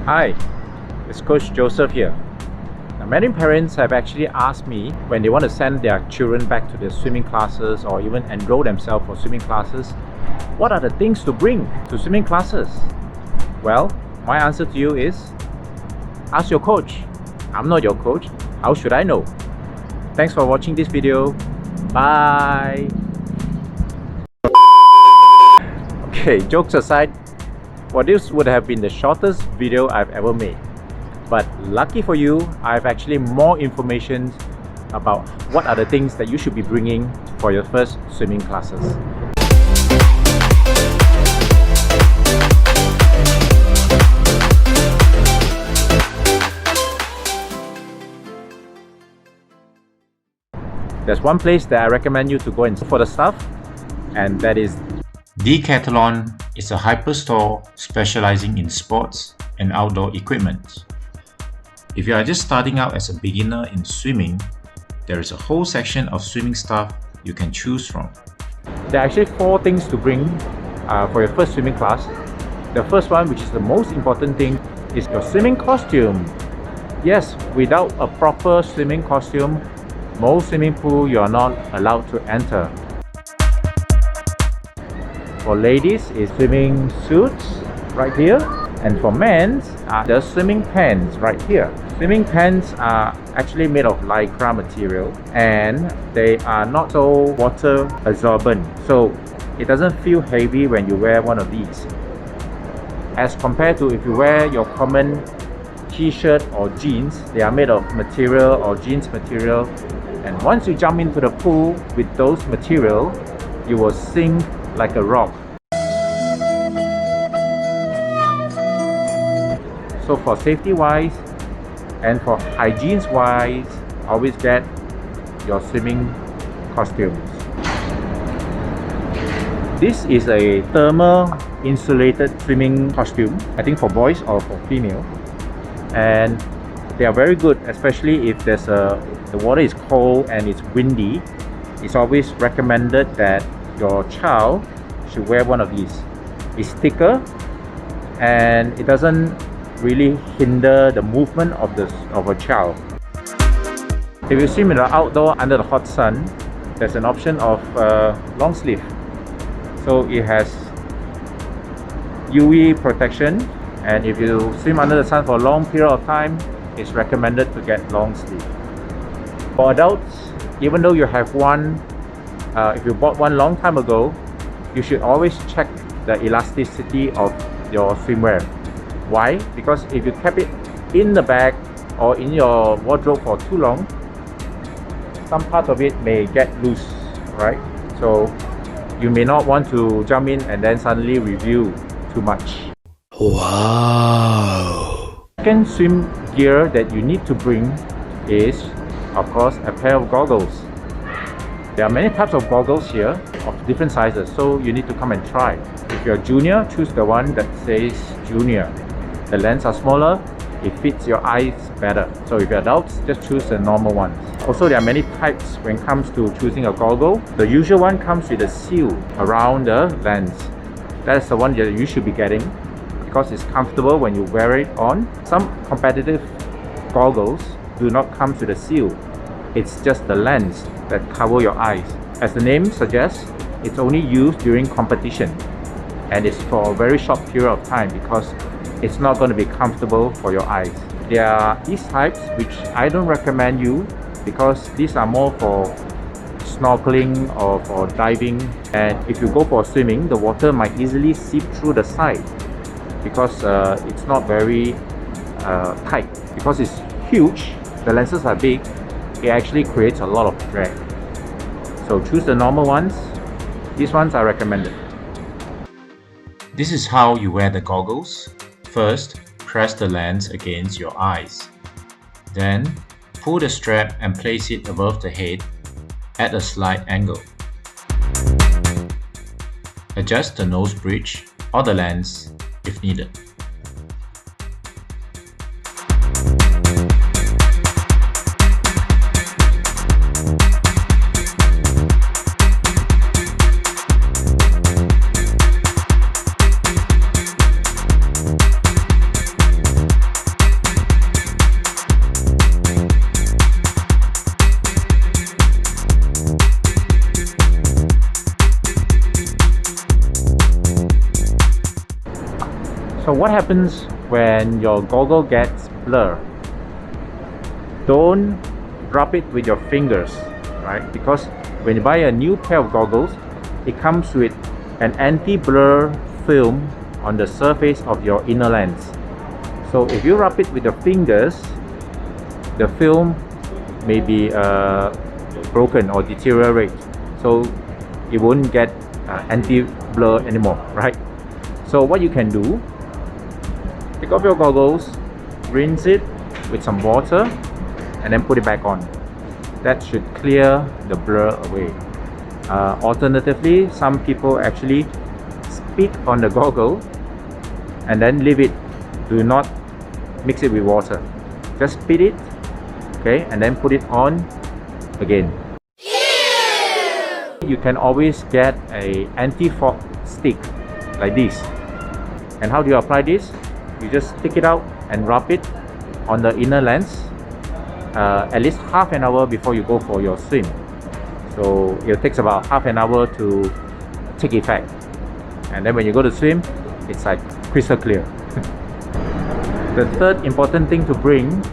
Hi, it's Coach Joseph here. Now, many parents have actually asked me when they want to send their children back to their swimming classes or even enroll themselves for swimming classes, what are the things to bring to swimming classes? Well, my answer to you is, ask your coach. I'm not your coach. How should I know? Thanks for watching this video. Bye. Okay, jokes aside, well, this would have been the shortest video I've ever made. But lucky for you, I have actually more information about what are the things that you should be bringing for your first swimming classes. There's one place that I recommend you to go and for the stuff, and that is Decathlon is a hyperstore specializing in sports and outdoor equipment. If you are just starting out as a beginner in swimming, there is a whole section of swimming stuff you can choose from. There are actually 4 things to bring for your first swimming class. The first one, which is the most important thing, is your swimming costume. Yes, without a proper swimming costume, most swimming pool you are not allowed to enter. For ladies, is swimming suits right here, and for men, the swimming pants right here. Swimming pants are actually made of lycra material, and they are not so water absorbent, so it doesn't feel heavy when you wear one of these, as compared to if you wear your common t-shirt or jeans. They are made of material or jeans material, and once you jump into the pool with those material, you will sink like a rock. So for safety wise and for hygiene wise, always get your swimming costumes. This is a thermal insulated swimming costume, I think for boys or for female, and they are very good, especially if the water is cold and it's windy. It's always recommended that your child should wear one of these. It's thicker and it doesn't really hinder the movement of a child. If you swim in the outdoor under the hot sun, there's an option of long sleeve. So it has UV protection, and if you swim under the sun for a long period of time, it's recommended to get long sleeve. For adults, even though you have one, if you bought one long time ago, you should always check the elasticity of your swimwear. Why? Because if you kept it in the bag or in your wardrobe for too long, some parts of it may get loose, right? So you may not want to jump in and then suddenly review too much. Wow! Second swim gear that you need to bring is, of course, a pair of goggles. There are many types of goggles here of different sizes, so you need to come and try. If you're a junior, choose the one that says junior. The lens are smaller, it fits your eyes better. So if you're adults, just choose the normal ones. Also, there are many types when it comes to choosing a goggle. The usual one comes with a seal around the lens. That's the one that you should be getting because it's comfortable when you wear it on. Some competitive goggles do not come with a seal. It's just the lens that cover your eyes. As the name suggests, it's only used during competition, and it's for a very short period of time because it's not going to be comfortable for your eyes. There are these types which I don't recommend you because these are more for snorkeling or for diving, and if you go for swimming, the water might easily seep through the side because it's not very tight. Because it's huge, the lenses are big, it actually creates a lot of drag. So choose the normal ones. These ones are recommended. This is how you wear the goggles. First, press the lens against your eyes. Then, pull the strap and place it above the head at a slight angle. Adjust the nose bridge or the lens if needed. what happens when your goggle gets blur? Don't rub it with your fingers, right? Because when you buy a new pair of goggles, it comes with an anti-blur film on the surface of your inner lens. So if you rub it with your fingers, the film may be broken or deteriorate, so it won't get anti-blur anymore, right? So what you can do, take off your goggles, rinse it with some water, and then put it back on. That should clear the blur away. Alternatively, some people actually spit on the goggle and then leave it. Do not mix it with water. Just spit it, okay, and then put it on again. You can always get a anti-fog stick like this. And how do you apply this? You just stick it out and rub it on the inner lens at least half an hour before you go for your swim. So it takes about half an hour to take effect. And then when you go to swim, it's like crystal clear. The third important thing to bring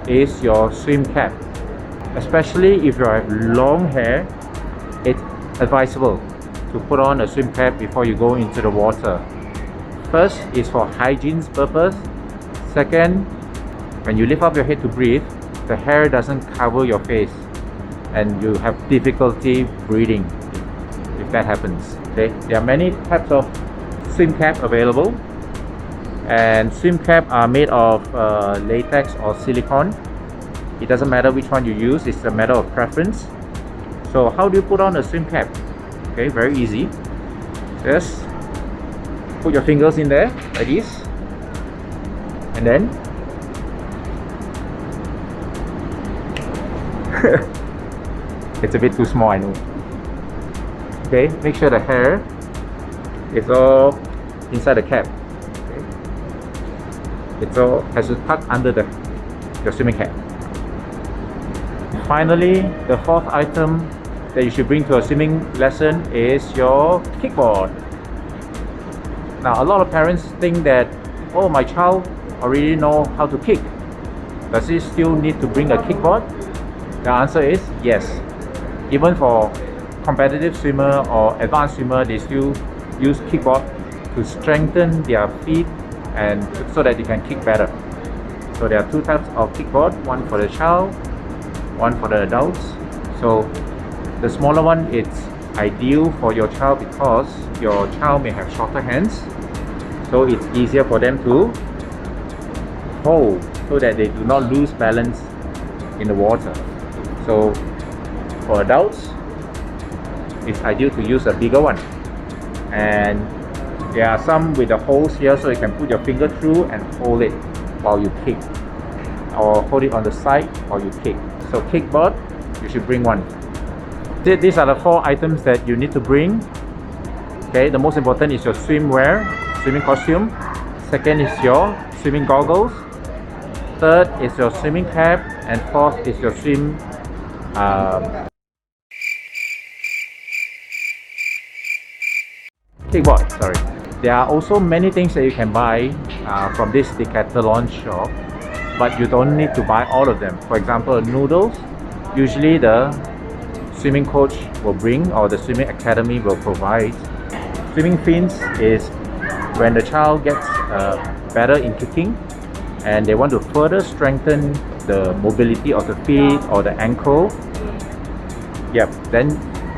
is your swim cap. Especially if you have long hair, it's advisable to put on a swim cap before you go into the water. First is for hygiene's purpose. Second, when you lift up your head to breathe, the hair doesn't cover your face and you have difficulty breathing if that happens. Okay, there are many types of swim cap available, and swim cap are made of latex or silicone. It doesn't matter which one you use, it's a matter of preference. So how do you put on a swim cap? Okay, very easy. Just put your fingers in there like this, and then it's a bit too small, I know. Okay, make sure the hair is all inside the cap. Okay. It's all has to tuck under your swimming cap. Finally, the fourth item that you should bring to a swimming lesson is your kickboard. Now, a lot of parents think that, oh, my child already know how to kick. Does he still need to bring a kickboard? The answer is yes. Even for competitive swimmer or advanced swimmer, they still use kickboard to strengthen their feet and so that they can kick better. So there are two types of kickboard, one for the child, one for the adults. So the smaller one, it's ideal for your child because your child may have shorter hands, so it's easier for them to hold so that they do not lose balance in the water. So for adults, it's ideal to use a bigger one, and there are some with the holes here so you can put your finger through and hold it while you kick, or hold it on the side while you kick. So kickboard, you should bring one. These are the four items that you need to bring. Okay, the most important is your swimwear, swimming costume. Second is your swimming goggles. Third is your swimming cap, and fourth is your swim kickboard. Sorry. There are also many things that you can buy from this Decathlon shop, but you don't need to buy all of them. For example, noodles, usually the swimming coach will bring or the swimming academy will provide. Swimming fins is when the child gets better in kicking and they want to further strengthen the mobility of the feet or the ankle. Yep, then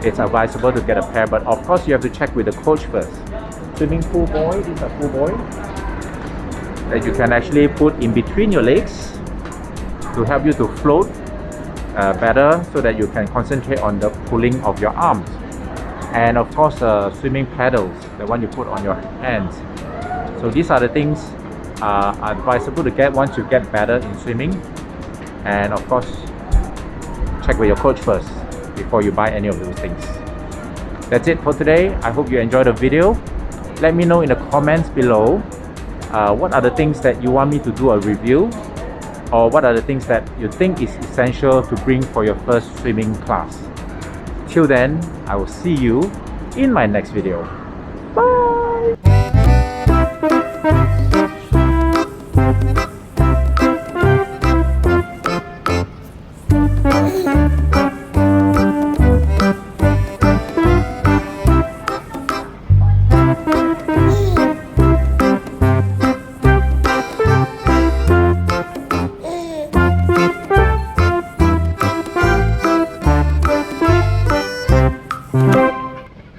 it's advisable to get a pair, but of course you have to check with the coach first. Swimming pool buoy, these are pool buoy that you can actually put in between your legs to help you to float better, so that you can concentrate on the pulling of your arms. And of course swimming paddles, the one you put on your hands. So these are the things are advisable to get once you get better in swimming. And of course, check with your coach first before you buy any of those things. That's it for today. I hope you enjoyed the video. Let me know in the comments below what are the things that you want me to do a review, or what are the things that you think is essential to bring for your first swimming class. Till then, I will see you in my next video. Bye!